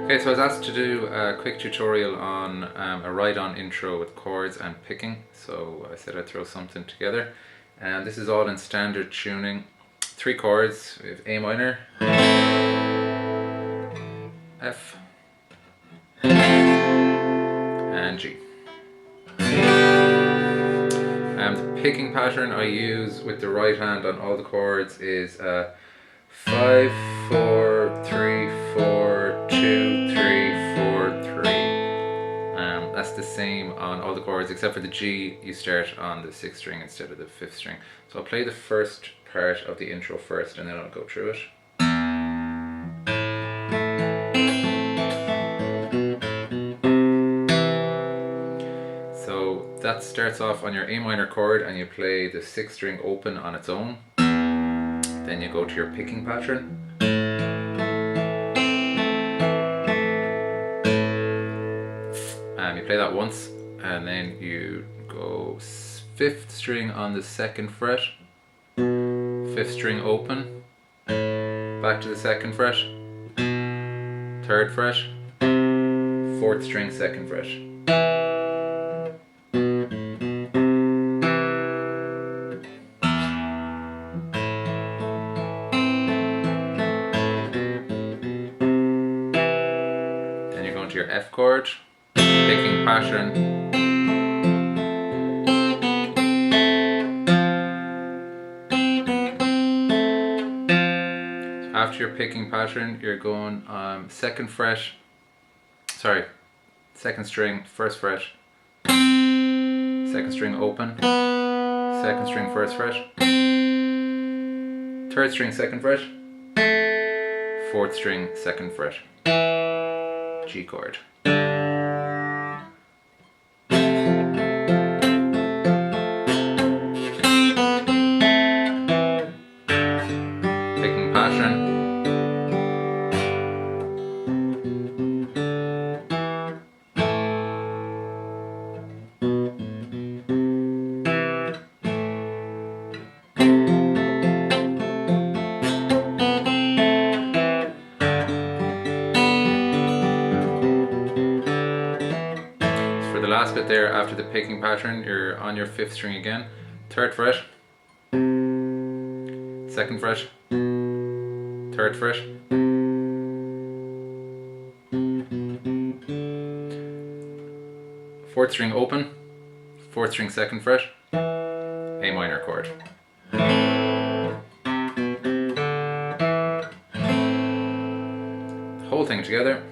Okay, so I was asked to do a quick tutorial on a ride-on intro with chords and picking, so I said I'd throw something together. And this is all in standard tuning. 3 chords. We have A minor, F, and G. The picking pattern I use with the right hand on all the chords is 5, 4, 3, 4, 2, 3, 4, 3. That's the same on all the chords except for the G. You start on the 6th string instead of the 5th string. So I'll play the first part of the intro first and then I'll go through it. So that starts off on your A minor chord and you play the 6th string open on its own. Then you go to your picking pattern. You play that once and then you go 5th string on the 2nd fret, 5th string open, back to the 2nd fret, 3rd fret, 4th string 2nd fret. Then you're going to your F chord, picking pattern. So after your picking pattern, you're going 2nd fret, sorry, 2nd string, 1st fret, 2nd string open, 2nd string, 1st fret, 3rd string, 2nd fret, 4th string, 2nd fret, G chord. Picking pattern. For the last bit there, after the picking pattern, you're on your 5th string again, 3rd fret, 2nd fret, 3rd fret, 4th string open, 4th string 2nd fret, A minor chord. The whole thing together.